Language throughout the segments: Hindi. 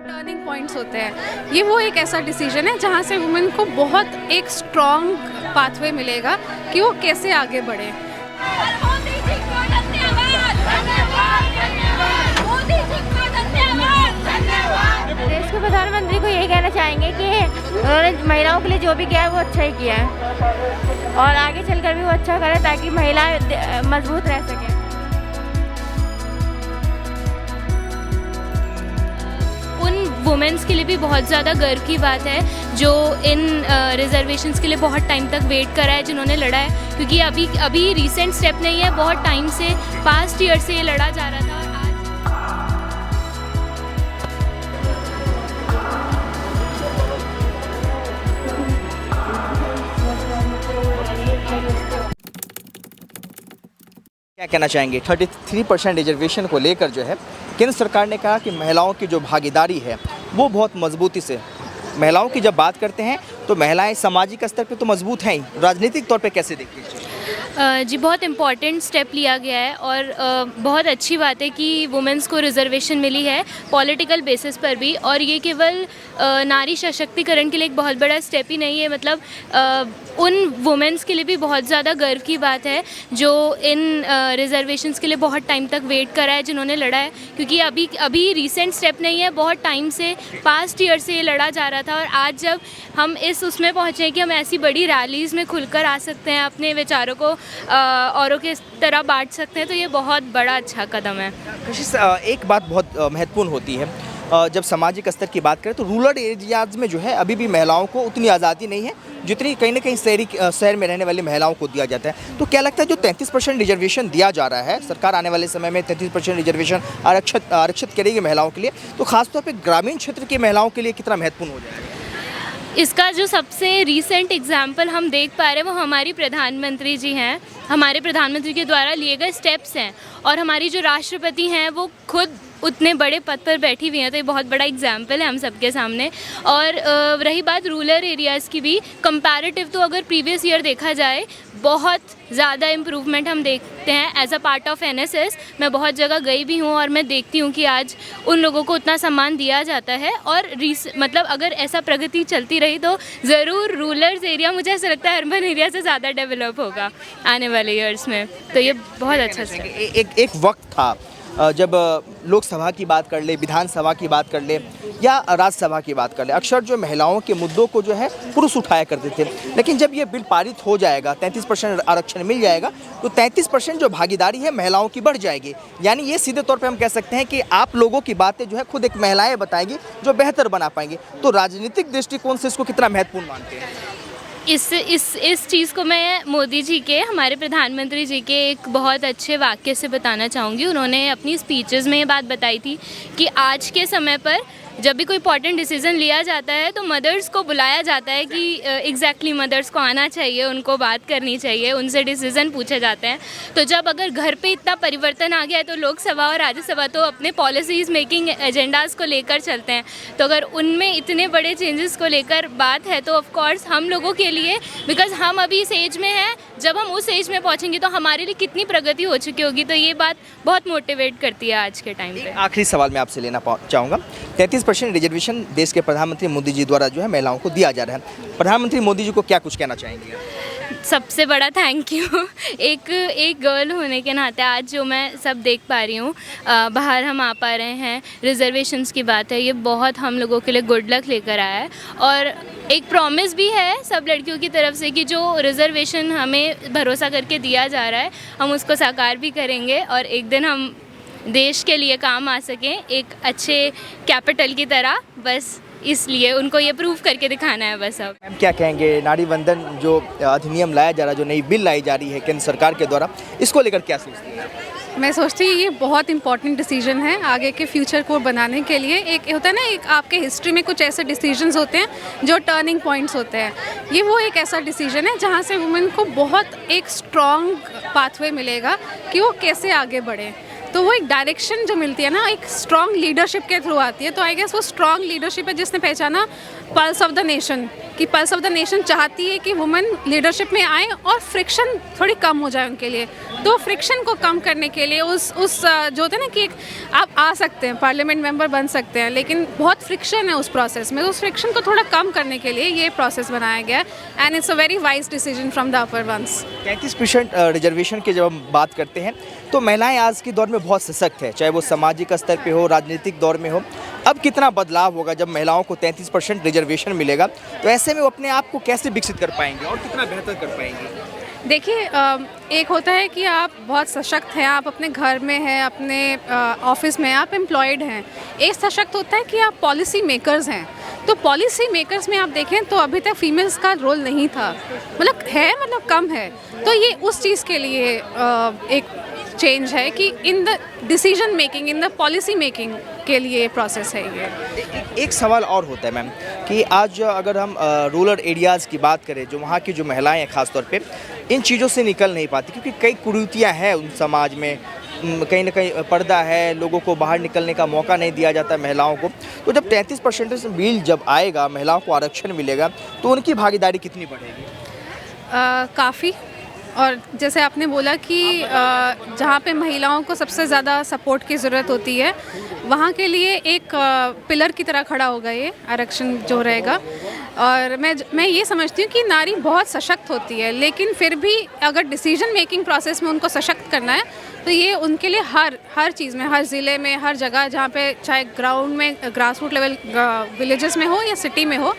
टर्निंग पॉइंट्स होते हैं। ये वो एक ऐसा डिसीजन है जहाँ से वुमेन को बहुत एक स्ट्रॉन्ग पाथवे मिलेगा कि वो कैसे आगे बढ़े। देश के प्रधानमंत्री को यही कहना चाहेंगे कि उन्होंने महिलाओं के लिए जो भी किया है वो अच्छा ही किया है और आगे चलकर भी वो अच्छा करे ताकि महिलाएं मजबूत रह सकें। उन वुमेन्स के लिए भी बहुत ज़्यादा गर्व की बात है जो इन रिजर्वेशंस के लिए बहुत टाइम तक वेट करा है, जिन्होंने लड़ा है, क्योंकि अभी रिसेंट स्टेप नहीं है, बहुत टाइम से पास्ट ईयर से ये लड़ा जा रहा था। क्या कहना चाहेंगे 33% रिजर्वेशन को लेकर जो है केंद्र सरकार ने कहा कि महिलाओं की जो भागीदारी है वो बहुत मजबूती से, महिलाओं की जब बात करते हैं तो महिलाएं सामाजिक स्तर पे तो मजबूत हैं ही, राजनीतिक तौर पे कैसे देखती हैं? जी बहुत इम्पॉर्टेंट स्टेप लिया गया है और बहुत अच्छी बात है कि वुमेंस को रिजर्वेशन मिली है पॉलिटिकल बेसिस पर भी, और ये केवल नारी सशक्तिकरण के लिए एक बहुत बड़ा स्टेप ही नहीं है, मतलब उन वुमेंस के लिए भी बहुत ज़्यादा गर्व की बात है जो इन रिजर्वेशंस के लिए बहुत टाइम तक वेट करा है, जिन्होंने लड़ा है, क्योंकि अभी रिसेंट स्टेप नहीं है, बहुत टाइम से पास्ट ईयर से ये लड़ा जा रहा था। और आज जब हम उसमें पहुँचे कि हम ऐसी बड़ी रैलीज़ में खुलकर आ सकते हैं, अपने विचारों को औरों के तरह बांट सकते हैं, तो ये बहुत बड़ा अच्छा कदम है। कशिश, एक बात बहुत महत्वपूर्ण होती है, जब सामाजिक स्तर की बात करें तो रूरल एरियाज़ में जो है अभी भी महिलाओं को उतनी आज़ादी नहीं है जितनी कहीं ना कहीं शहर में रहने वाली महिलाओं को दिया जाता है। तो क्या लगता है जो 33% रिजर्वेशन दिया जा रहा है, सरकार आने वाले समय में 33% रिजर्वेशन आरक्षित करेगी महिलाओं के लिए, तो खासतौर पर ग्रामीण क्षेत्र की महिलाओं के लिए कितना महत्वपूर्ण हो जाएगा? इसका जो सबसे रीसेंट एग्जाम्पल हम देख पा रहे हैं वो हमारी प्रधानमंत्री जी हैं, हमारे प्रधानमंत्री के द्वारा लिए गए स्टेप्स हैं, और हमारी जो राष्ट्रपति हैं वो खुद उतने बड़े पद पर बैठी हुई हैं, तो ये बहुत बड़ा एग्जाम्पल है हम सबके सामने। और रही बात रूरल एरियाज़ की भी, कंपैरेटिव तो अगर प्रीवियस ईयर देखा जाए बहुत ज़्यादा इम्प्रूवमेंट हम देखते हैं। As a part of NSS मैं बहुत जगह गई भी हूँ और मैं देखती हूँ कि आज उन लोगों को उतना सम्मान दिया जाता है, और मतलब अगर ऐसा प्रगति चलती रही तो ज़रूर रूरल एरिया, मुझे ऐसा लगता है अर्बन एरिया से ज़्यादा डेवलप होगा आने वाले ईयर्स में, तो ये बहुत अच्छा है। एक वक्त था जब लोकसभा की बात कर ले, विधानसभा की बात कर ले या राज्यसभा की बात कर ले, अक्सर जो महिलाओं के मुद्दों को जो है पुरुष उठाया करते थे, लेकिन जब ये बिल पारित हो जाएगा, 33% आरक्षण मिल जाएगा, तो 33% जो भागीदारी है महिलाओं की बढ़ जाएगी। यानी ये सीधे तौर पे हम कह सकते हैं कि आप लोगों की बातें जो है खुद एक महिलाएं बताएंगी जो बेहतर बना पाएंगी। तो राजनीतिक दृष्टिकोण से इसको कितना महत्वपूर्ण मानते हैं? इस चीज़ को मैं मोदी जी के, हमारे प्रधानमंत्री जी के एक बहुत अच्छे वाक्य से बताना चाहूँगी। उन्होंने अपनी स्पीचेस में ये बात बताई थी कि आज के समय पर जब भी कोई इंपॉर्टेंट डिसीजन लिया जाता है तो मदर्स को बुलाया जाता है कि एग्जैक्टली मदर्स को आना चाहिए, उनको बात करनी चाहिए, उनसे डिसीजन पूछे जाते हैं। तो जब अगर घर पे इतना परिवर्तन आ गया है तो लोकसभा और राज्यसभा तो अपने पॉलिसीज़ मेकिंग एजेंडाज़ को लेकर चलते हैं, तो अगर उनमें इतने बड़े चेंजेस को लेकर बात है तो ऑफकोर्स हम लोगों के लिए, बिकॉज हम अभी इस एज में हैं, जब हम उस एज में पहुँचेंगे तो हमारे लिए कितनी प्रगति हो चुकी होगी, तो ये बात बहुत मोटिवेट करती है आज के टाइम पे। आखिरी सवाल मैं आपसे लेना चाहूँगा, 33% रिजर्वेशन देश के प्रधानमंत्री मोदी जी द्वारा जो है महिलाओं को दिया जा रहा है, प्रधानमंत्री मोदी जी को क्या कुछ कहना चाहेंगे? सबसे बड़ा थैंक यू। एक गर्ल होने के नाते आज जो मैं सब देख पा रही हूँ, बाहर हम आ पा रहे हैं, रिजर्वेशंस की बात है, ये बहुत हम लोगों के लिए गुड लक लेकर आया है। और एक प्रॉमिस भी है सब लड़कियों की तरफ से कि जो रिजर्वेशन हमें भरोसा करके दिया जा रहा है हम उसको साकार भी करेंगे, और एक दिन हम देश के लिए काम आ सकें एक अच्छे कैपिटल की तरह, बस इसलिए उनको ये प्रूव करके दिखाना है बस। अब मैम क्या कहेंगे, नारी वंदन जो अधिनियम लाया जा रहा है, जो नई बिल लाई जा रही है केंद्र सरकार के द्वारा, इसको लेकर क्या सोचती हैं? मैं सोचती हूँ ये बहुत इंपॉर्टेंट डिसीजन है आगे के फ्यूचर को बनाने के लिए। एक होता है ना, एक आपके हिस्ट्री में कुछ ऐसे डिसीजंस होते हैं जो टर्निंग पॉइंट्स होते हैं, ये वो एक ऐसा डिसीजन है जहाँ से वुमेन को बहुत एक स्ट्रॉन्ग पाथवे मिलेगा कि वो कैसे आगे बढ़े। तो वो एक डायरेक्शन जो मिलती है ना, एक स्ट्रॉन्ग लीडरशिप के थ्रू आती है। तो आई गेस वो स्ट्रॉन्ग लीडरशिप है जिसने पहचाना पल्स ऑफ द नेशन कि पल्स ऑफ द नेशन चाहती है कि वुमेन लीडरशिप में आए और फ्रिक्शन थोड़ी कम हो जाए उनके लिए। तो फ्रिक्शन को कम करने के लिए उस जो होता है ना कि एक आप आ सकते हैं, पार्लियामेंट मेंबर बन सकते हैं, लेकिन बहुत फ्रिक्शन है उस प्रोसेस में, तो उस फ्रिक्शन को थोड़ा कम करने के लिए ये प्रोसेस बनाया गया है and it's a very wise decision from the upper ones. 33% reservation की जब हम बात करते हैं तो महिलाएं आज के दौर में बहुत सशक्त है, चाहे वो सामाजिक स्तर पे हो, राजनीतिक दौर में हो। अब कितना बदलाव होगा जब महिलाओं को 33% रिजर्वेशन मिलेगा, तो ऐसे में वो अपने आप को कैसे विकसित कर पाएंगे और कितना बेहतर कर पाएंगे? देखिए, एक होता है कि आप बहुत सशक्त हैं, आप अपने घर में हैं, अपने ऑफिस में आप एम्प्लॉयड हैं। एक सशक्त होता है कि आप पॉलिसी मेकर्स हैं। तो पॉलिसी मेकर्स में आप देखें तो अभी तक फीमेल्स का रोल नहीं था, मतलब कम है। तो ये उस चीज़ के लिए एक चेंज है कि in the decision making, in the policy making के लिए प्रोसेस है ये। एक सवाल और होता है मैम कि आज अगर हम रूरल एरियाज़ की बात करें, जो वहाँ की जो महिलाएं हैं ख़ास तौर पे इन चीज़ों से निकल नहीं पाती, क्योंकि कई कुरीतियाँ हैं उन समाज में, कहीं ना कहीं पर्दा है, लोगों को बाहर निकलने का मौका नहीं दिया जाता महिलाओं को। तो जब 33% बिल जब आएगा, महिलाओं को आरक्षण मिलेगा, तो उनकी भागीदारी कितनी बढ़ेगी? काफ़ी। और जैसे आपने बोला कि जहाँ पे महिलाओं को सबसे ज़्यादा सपोर्ट की ज़रूरत होती है, वहाँ के लिए एक पिलर की तरह खड़ा होगा ये आरक्षण जो रहेगा। और मैं ये समझती हूँ कि नारी बहुत सशक्त होती है, लेकिन फिर भी अगर डिसीजन मेकिंग प्रोसेस में उनको सशक्त करना है तो ये उनके लिए हर चीज़ में, हर ज़िले में, हर जगह जहाँ पे चाहे ग्राउंड में, ग्रास रूट लेवल विलेजेस में हो या सिटी में हो,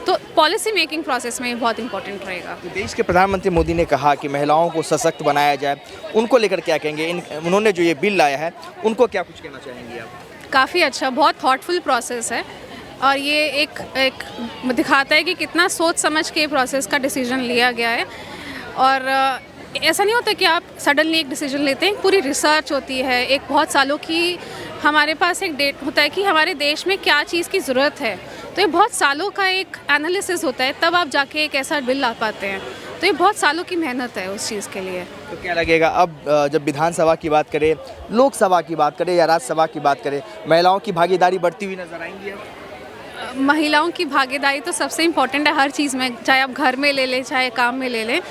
तो पॉलिसी मेकिंग प्रोसेस में बहुत इंपॉर्टेंट रहेगा। तो देश के प्रधानमंत्री मोदी ने कहा कि महिलाओं को सशक्त बनाया जाए, उनको लेकर क्या कहेंगे? उन्होंने जो ये बिल लाया है उनको क्या कुछ कहना चाहेंगे आप? काफ़ी अच्छा, बहुत थॉटफुल प्रोसेस है और ये एक दिखाता है कि कितना सोच समझ के प्रोसेस का डिसीजन लिया गया है। और ऐसा नहीं होता कि आप सडनली एक डिसीजन लेते हैं, पूरी रिसर्च होती है, एक बहुत सालों की हमारे पास एक डेट होता है कि हमारे देश में क्या चीज़ की ज़रूरत है। तो ये बहुत सालों का एक एनालिसिस होता है, तब आप जाके एक ऐसा बिल ला पाते हैं। तो ये बहुत सालों की मेहनत है उस चीज़ के लिए। तो क्या लगेगा अब जब विधानसभा की बात करें, लोकसभा की बात करें या राज्यसभा की बात करें, महिलाओं की भागीदारी बढ़ती हुई नजर आएंगी? अब महिलाओं की भागीदारी तो सबसे इम्पॉर्टेंट है हर चीज़ में, चाहे आप घर में ले लें, चाहे काम में ले लें।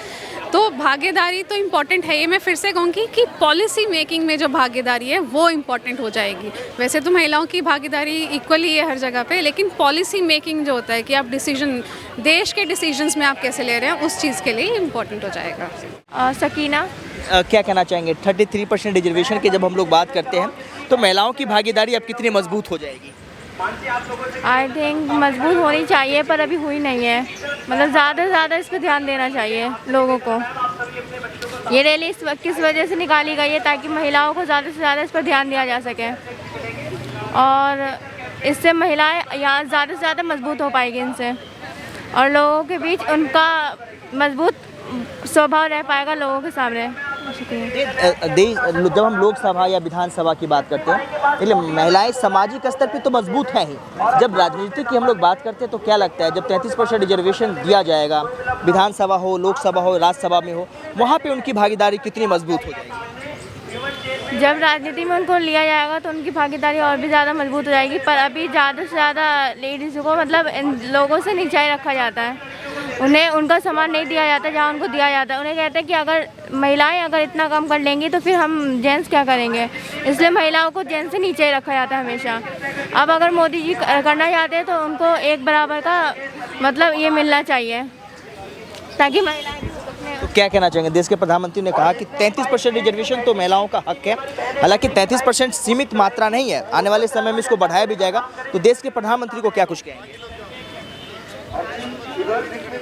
तो भागीदारी तो इम्पॉर्टेंट है। ये मैं फिर से कहूँगी कि पॉलिसी मेकिंग में जो भागीदारी है वो इम्पॉर्टेंट हो जाएगी। वैसे तो महिलाओं की भागीदारी इक्वली है हर जगह पे, लेकिन पॉलिसी मेकिंग जो होता है कि आप डिसीजन, देश के डिसीजंस में आप कैसे ले रहे हैं, उस चीज़ के लिए इम्पॉर्टेंट हो जाएगा। सकीना। क्या कहना चाहेंगे? 33% रिजर्वेशन की जब हम लोग बात करते हैं तो महिलाओं की भागीदारी अब कितनी मजबूत हो जाएगी? आई थिंक मजबूत होनी चाहिए, पर अभी हुई नहीं है। मतलब ज़्यादा से ज़्यादा इस पर ध्यान देना चाहिए लोगों को। ये रैली किस वजह से निकाली गई है, ताकि महिलाओं को ज़्यादा से ज़्यादा इस पर ध्यान दिया जा सके और इससे महिलाएं यहाँ ज़्यादा से ज़्यादा मजबूत हो पाएगी इनसे, और लोगों के बीच उनका मजबूत स्वभाव रह पाएगा लोगों के सामने। जब हम लोकसभा या विधानसभा की बात करते हैं, इसलिए महिलाएं सामाजिक स्तर पे तो मजबूत हैं ही। जब राजनीति की हम लोग बात करते हैं तो क्या लगता है, जब 33% रिजर्वेशन दिया जाएगा, विधानसभा हो, लोकसभा हो, राज्यसभा में हो, वहाँ पे उनकी भागीदारी कितनी मजबूत हो जाएगी? जब राजनीति में उनको लिया जाएगा तो उनकी भागीदारी और भी ज़्यादा मजबूत हो जाएगी। पर अभी ज़्यादा से ज़्यादा लेडीज़ को मतलब इन लोगों से नीचा रखा जाता है, उन्हें उनका सम्मान नहीं दिया जाता जहाँ उनको दिया जाता है। उन्हें कहते हैं कि अगर महिलाएं अगर इतना कम कर लेंगी तो फिर हम जेंट्स क्या करेंगे, इसलिए महिलाओं को जेंट्स से नीचे रखा जाता है हमेशा। अब अगर मोदी जी करना चाहते हैं तो उनको एक बराबर का मतलब ये मिलना चाहिए, ताकि महिलाएं। तो क्या कहना चाहेंगे? देश के प्रधानमंत्री ने कहा कि 33% रिजर्वेशन तो महिलाओं का हक है, हालांकि 33% सीमित मात्रा नहीं है, आने वाले समय में इसको बढ़ाया भी जाएगा। तो देश के प्रधानमंत्री को क्या कुछ कहेंगे?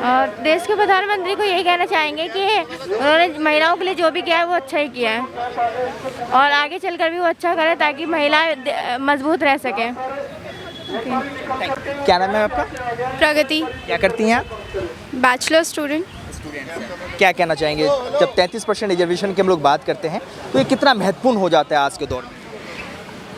और देश के प्रधानमंत्री को यही कहना चाहेंगे कि उन्होंने महिलाओं के लिए जो भी किया है वो अच्छा ही किया है, और आगे चलकर भी वो अच्छा करे ताकि महिलाएं मजबूत रह सकें। क्या नाम है आपका? प्रगति। क्या करती हैं आप? Bachelor student. क्या कहना चाहेंगे, जब 33% रिजर्वेशन की हम लोग बात करते हैं तो ये कितना महत्वपूर्ण हो जाता है आज के दौर में?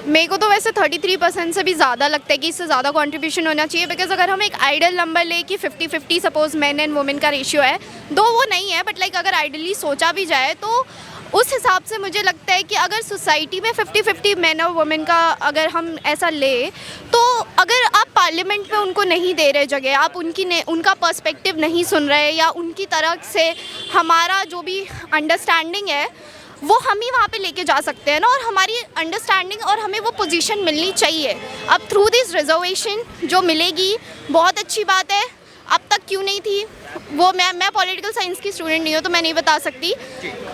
मेरे को तो वैसे 33% से भी ज़्यादा लगता है कि इससे ज़्यादा कंट्रीब्यूशन होना चाहिए, बिकॉज अगर हम एक आइडियल नंबर ले कि 50-50 सपोज मैन एंड वुमेन का रेशियो है, दो वो नहीं है, बट लाइक अगर आइडियली सोचा भी जाए तो उस हिसाब से मुझे लगता है कि अगर सोसाइटी में 50-50 मैन और वुमेन का अगर हम ऐसा ले, तो अगर आप पार्लियामेंट में उनको नहीं दे रहे जगह, आप उनका पर्सपेक्टिव नहीं सुन रहे, या उनकी तरफ से हमारा जो भी अंडरस्टैंडिंग है वो हम ही वहाँ पे लेके जा सकते हैं ना, और हमारी अंडरस्टैंडिंग और हमें वो पोजीशन मिलनी चाहिए। अब थ्रू दिस रिजर्वेशन जो मिलेगी बहुत अच्छी बात है, अब तक क्यों नहीं थी वो मैं पॉलिटिकल साइंस की स्टूडेंट नहीं हूँ तो मैं नहीं बता सकती,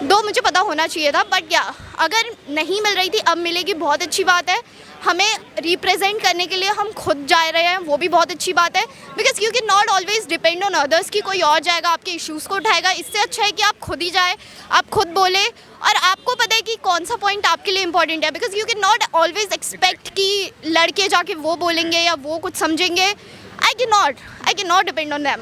दो मुझे पता होना चाहिए था, बट क्या अगर नहीं मिल रही थी अब मिलेगी, बहुत अच्छी बात है। हमें रिप्रेजेंट करने के लिए हम खुद जा रहे हैं, वो भी बहुत अच्छी बात है, because you can not always depend on others कि कोई और जाएगा आपके इश्यूज़ को उठाएगा। इससे अच्छा है कि आप खुद ही जाए, आप खुद बोले, और आपको पता है कि कौन सा पॉइंट आपके लिए इंपॉर्टेंट है, because you can not always expect कि लड़के जाके वो बोलेंगे या वो कुछ समझेंगे। I can not depend on them.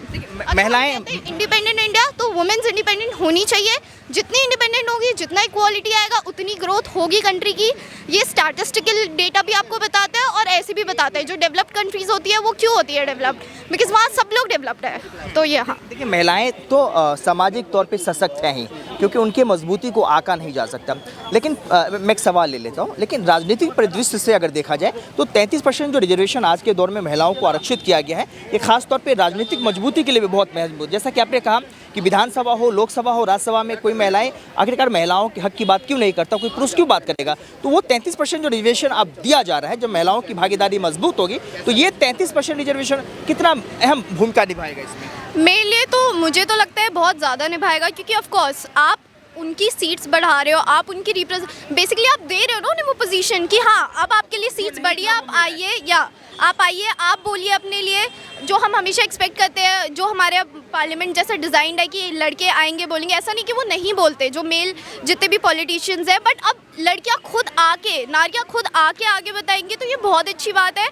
महिलाएं इंडिपेंडेंट इंडिया, तो वुमेन्स इंडिपेंडेंट होनी चाहिए। जितनी इंडिपेंडेंट होगी, जितना इक्वालिटी आएगा, उतनी ग्रोथ होगी कंट्री की। ये स्टैटिस्टिकल डेटा भी आपको बताता है और ऐसे भी बताता है जो डेवलप्ड कंट्रीज होती है वो क्यों होती है डेवलप्ड, बिकॉज वहाँ सब लोग डेवलप्ड है। तो ये हाँ, देखिए महिलाएं तो सामाजिक तौर पे सशक्त हैं ही, क्योंकि उनके मजबूती को आका नहीं जा सकता। लेकिन मैं एक सवाल ले लेता हूँ, लेकिन राजनीतिक परिदृश्य से अगर देखा जाए तो 33% जो रिजर्वेशन आज के दौर में महिलाओं को आरक्षित किया गया है, ये खास तौर पे राजनीतिक मजबूती के लिए भी बहुत महत्वपूर्ण। जैसा कि आपने कहा कि विधानसभा हो, लोकसभा हो, राज्यसभा में कोई महिलाएं, आखिरकार महिलाओं के हक की बात क्यों नहीं करता, कोई पुरुष क्यों बात करेगा। तो वो 33% जो रिजर्वेशन अब दिया जा रहा है, जब महिलाओं की भागीदारी मजबूत होगी तो ये 33% रिजर्वेशन कितना अहम भूमिका निभाएगा इसमें? मेरे लिए तो मुझे तो लगता है बहुत ज़्यादा निभाएगा, क्योंकि ऑफ कोर्स आप उनकी सीट्स बढ़ा रहे हो, आप उनकी बेसिकली आप दे रहे हो ना उन्हें वो पोजीशन कि हाँ अब आपके लिए सीट्स बढ़ी है, आप आइए, या आप आइए, आप बोलिए अपने लिए, जो हम हमेशा एक्सपेक्ट करते हैं, जो हमारे पार्लियामेंट जैसा डिज़ाइंड है कि लड़के आएंगे बोलेंगे। ऐसा नहीं कि वो नहीं बोलते, जो मेल जितने भी पॉलिटिशियंस हैं, बट अब लड़कियां खुद आके, नारियां खुद आके आगे बताएंगी, तो ये बहुत अच्छी बात है।